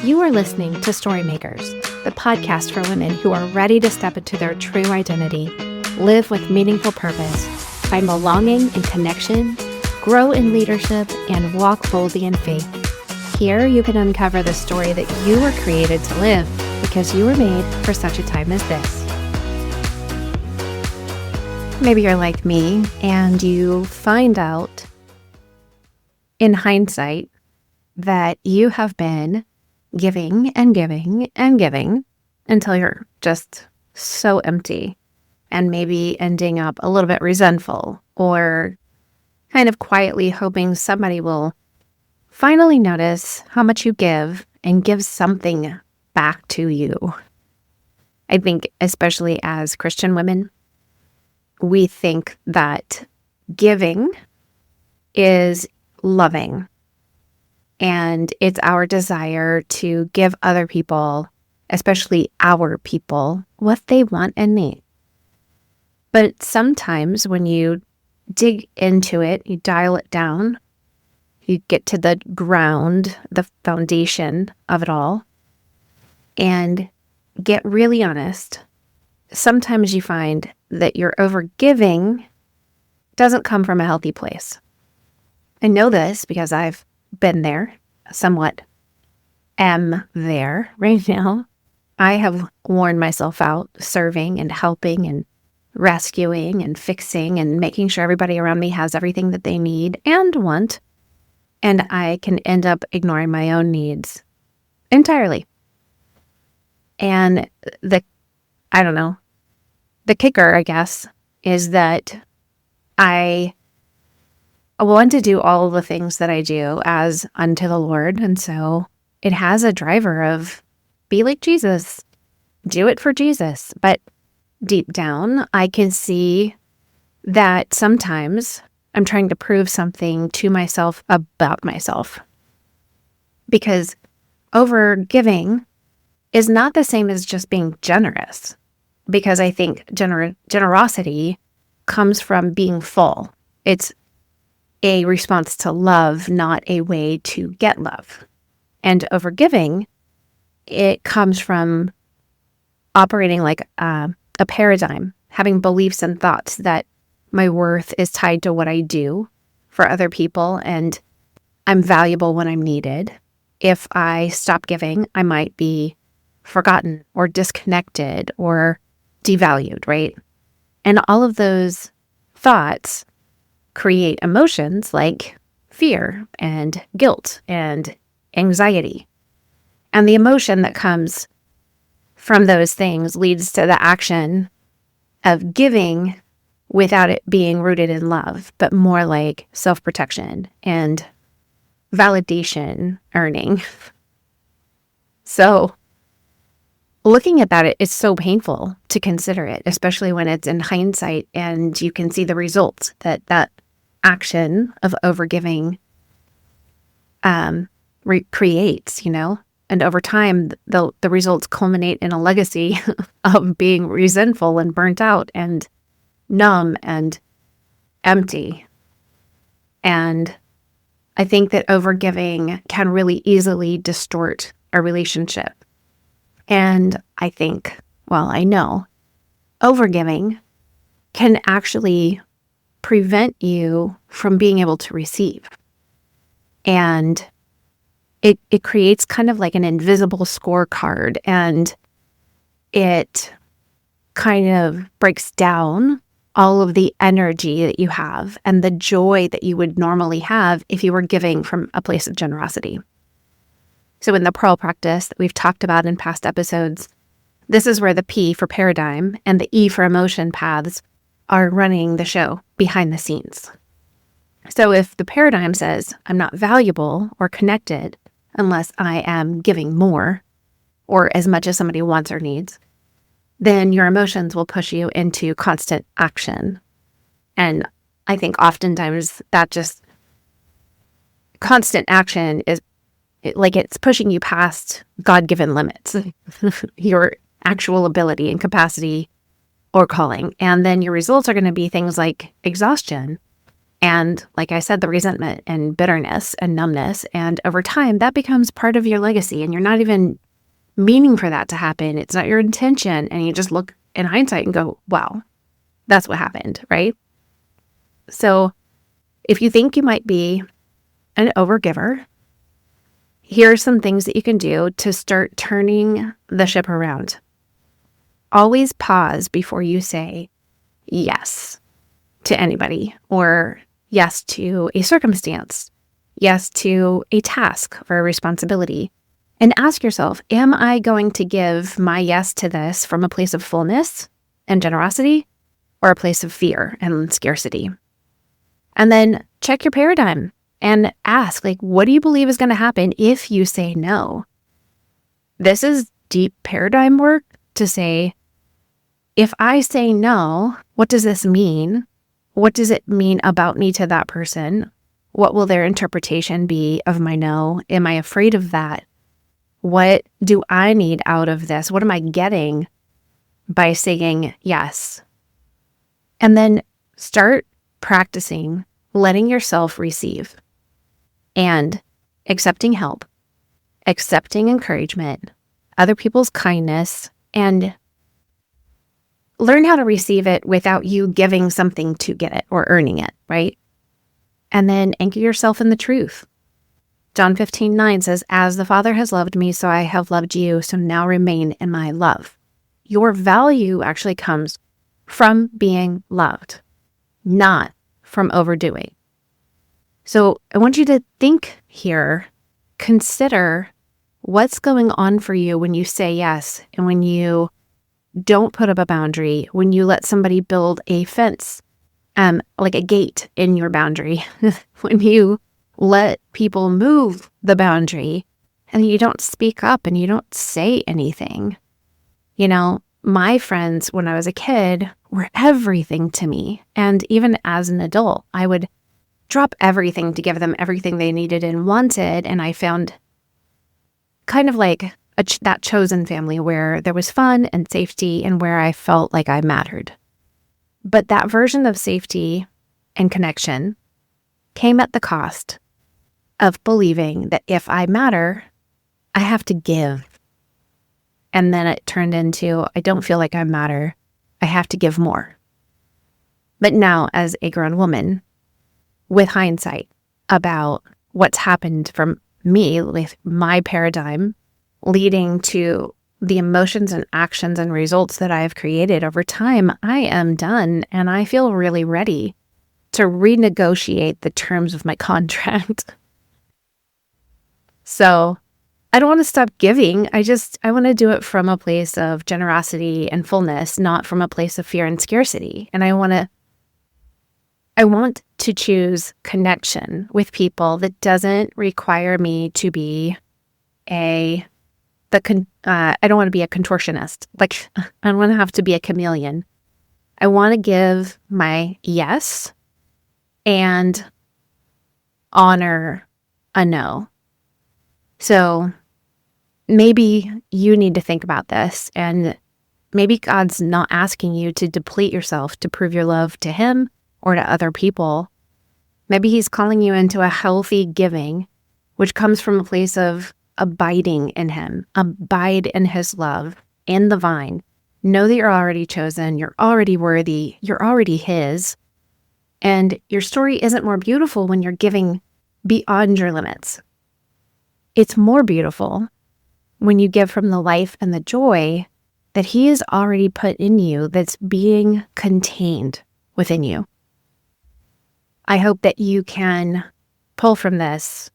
You are listening to Storymakers, the podcast for women who are ready to step into their true identity, live with meaningful purpose, find belonging and connection, grow in leadership, and walk boldly in faith. Here you can uncover the story that you were created to live because you were made for such a time as this. Maybe you're like me and you find out in hindsight that you have been giving and giving and giving until you're just so empty and maybe ending up a little bit resentful or kind of quietly hoping somebody will finally notice how much you give and give something back to you. I think especially as Christian women, we think that giving is loving. And it's our desire to give other people, especially our people, what they want and need. But sometimes when you dig into it, you dial it down, you get to the ground, the foundation of it all, and get really honest, sometimes you find that your overgiving doesn't come from a healthy place. I know this because I've been there, somewhat am there right now. I have worn myself out serving and helping and rescuing and fixing and making sure everybody around me has everything that they need and want. And I can end up ignoring my own needs entirely. And the kicker, I guess, is that I want to do all of the things that I do as unto the Lord. And so it has a driver of be like Jesus, do it for Jesus. But deep down, I can see that sometimes I'm trying to prove something to myself about myself. Because overgiving is not the same as just being generous. Because I think generosity comes from being full. It's a response to love, not a way to get love. And overgiving, it comes from operating like a paradigm, having beliefs and thoughts that my worth is tied to what I do for other people and I'm valuable when I'm needed. If I stop giving, I might be forgotten or disconnected or devalued, right? And all of those thoughts create emotions like fear and guilt and anxiety. And the emotion that comes from those things leads to the action of giving without it being rooted in love, but more like self-protection and validation earning. So looking at that, it's so painful to consider it, especially when it's in hindsight and you can see the results that action of overgiving creates, and over time, the results culminate in a legacy of being resentful and burnt out and numb and empty. And I think that overgiving can really easily distort a relationship. And I know overgiving can actually prevent you from being able to receive. And it creates kind of like an invisible scorecard, and it kind of breaks down all of the energy that you have and the joy that you would normally have if you were giving from a place of generosity. So in the Pearl practice that we've talked about in past episodes, this is where the P for paradigm and the E for emotion paths are running the show behind the scenes. So if the paradigm says, I'm not valuable or connected unless I am giving more or as much as somebody wants or needs, then your emotions will push you into constant action. And I think oftentimes that just constant action is it's pushing you past God-given limits, your actual ability and capacity or calling. And then your results are going to be things like exhaustion And like I said, the resentment and bitterness and numbness. And over time, that becomes part of your legacy. And you're not even meaning for that to happen. It's not your intention. And you just look in hindsight and go, wow, that's what happened, right? So if you think you might be an overgiver, here are some things that you can do to start turning the ship around. Always pause before you say yes to anybody, or yes to a circumstance, yes to a task or a responsibility. And ask yourself, am I going to give my yes to this from a place of fullness and generosity, or a place of fear and scarcity? And then check your paradigm and ask, what do you believe is going to happen if you say no? This is deep paradigm work to say, if I say no, what does this mean? What does it mean about me to that person? What will their interpretation be of my no? Am I afraid of that? What do I need out of this? What am I getting by saying yes? And then start practicing letting yourself receive and accepting help, accepting encouragement, other people's kindness, and learn how to receive it without you giving something to get it or earning it, right? And then anchor yourself in the truth. John 15:9 says, as the Father has loved me, so I have loved you, so now remain in my love. Your value actually comes from being loved, not from overdoing. So I want you to think here, consider what's going on for you when you say yes and when you don't put up a boundary, when you let somebody build a fence, like a gate in your boundary, when you let people move the boundary and you don't speak up and you don't say anything. My friends when I was a kid were everything to me. And even as an adult, I would drop everything to give them everything they needed and wanted. And I found kind of like that chosen family where there was fun and safety and where I felt like I mattered. But that version of safety and connection came at the cost of believing that if I matter, I have to give. And then it turned into, I don't feel like I matter. I have to give more. But now, as a grown woman, with hindsight about what's happened from me with my paradigm leading to the emotions and actions and results that I have created over time, I am done and I feel really ready to renegotiate the terms of my contract. So I don't want to stop giving. I want to do it from a place of generosity and fullness, not from a place of fear and scarcity. And I want to choose connection with people that doesn't require me to be I don't want to be a contortionist. I don't want to have to be a chameleon. I want to give my yes and honor a no. So maybe you need to think about this, and maybe God's not asking you to deplete yourself to prove your love to Him or to other people. Maybe He's calling you into a healthy giving, which comes from a place of abiding in Him. Abide in His love, in the vine. Know that you're already chosen, you're already worthy, you're already His. And your story isn't more beautiful when you're giving beyond your limits. It's more beautiful when you give from the life and the joy that He has already put in you, that's being contained within you. I hope that you can pull from this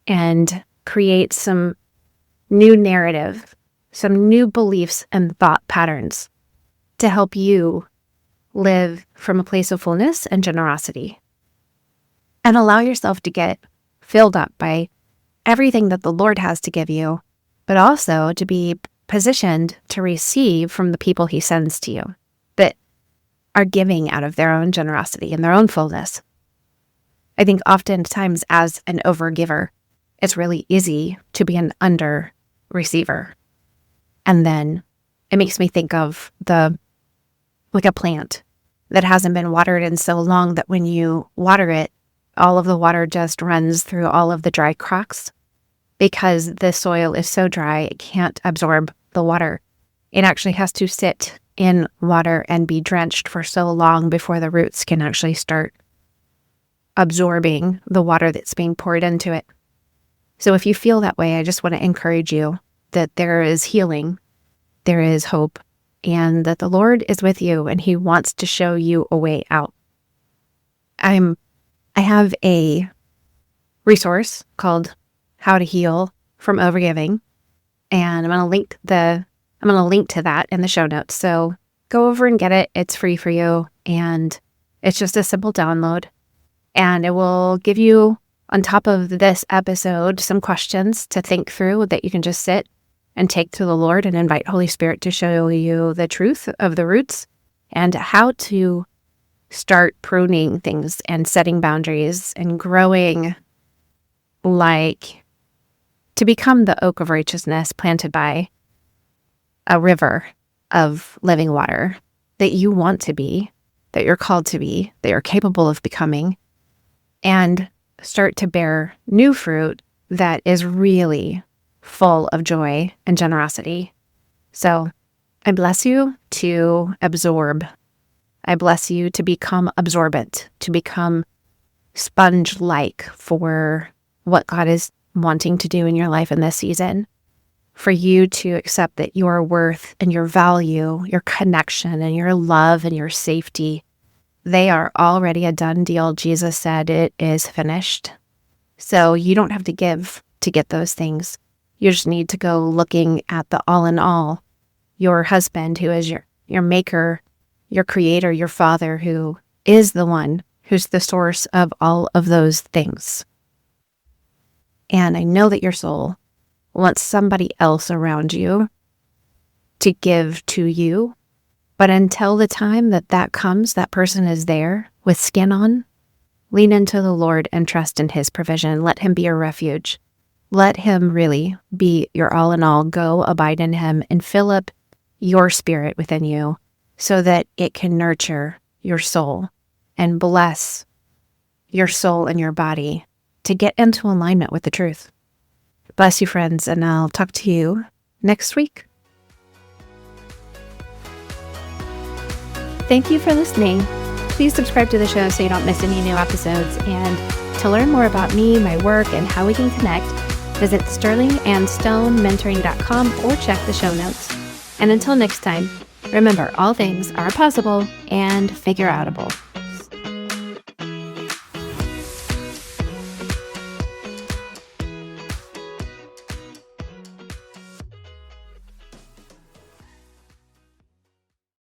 and create some new narrative, some new beliefs and thought patterns to help you live from a place of fullness and generosity. And allow yourself to get filled up by everything that the Lord has to give you, but also to be positioned to receive from the people He sends to you that are giving out of their own generosity and their own fullness. I think oftentimes as an overgiver, it's really easy to be an under receiver. And then it makes me think of a plant that hasn't been watered in so long that when you water it, all of the water just runs through all of the dry cracks because the soil is so dry, it can't absorb the water. It actually has to sit in water and be drenched for so long before the roots can actually start absorbing the water that's being poured into it. So if you feel that way, I just want to encourage you that there is healing, there is hope, and that the Lord is with you and He wants to show you a way out. I have a resource called How to Heal from Overgiving, and I'm going to link to that in the show notes. So go over and get it. It's free for you, and it's just a simple download. And it will give you, on top of this episode, some questions to think through that you can just sit and take to the Lord and invite Holy Spirit to show you the truth of the roots and how to start pruning things and setting boundaries and growing to become the oak of righteousness planted by a river of living water that you want to be, that you're called to be, that you're capable of becoming, and start to bear new fruit that is really full of joy and generosity. So I bless you to absorb. I bless you to become absorbent, to become sponge-like for what God is wanting to do in your life in this season. For you to accept that your worth and your value, your connection and your love and your safety, they are already a done deal. Jesus said it is finished. So you don't have to give to get those things. You just need to go looking at the all in all, your husband who is your maker, your creator, your father who is the one who's the source of all of those things. And I know that your soul wants somebody else around you to give to you. But until the time that comes, that person is there with skin on, lean into the Lord and trust in His provision. Let Him be your refuge. Let Him really be your all in all. Go abide in Him and fill up your spirit within you so that it can nurture your soul and bless your soul and your body to get into alignment with the truth. Bless you, friends, and I'll talk to you next week. Thank you for listening. Please subscribe to the show so you don't miss any new episodes. And to learn more about me, my work, and how we can connect, visit sterlingandstonementoring.com or check the show notes. And until next time, remember, all things are possible and figure outable.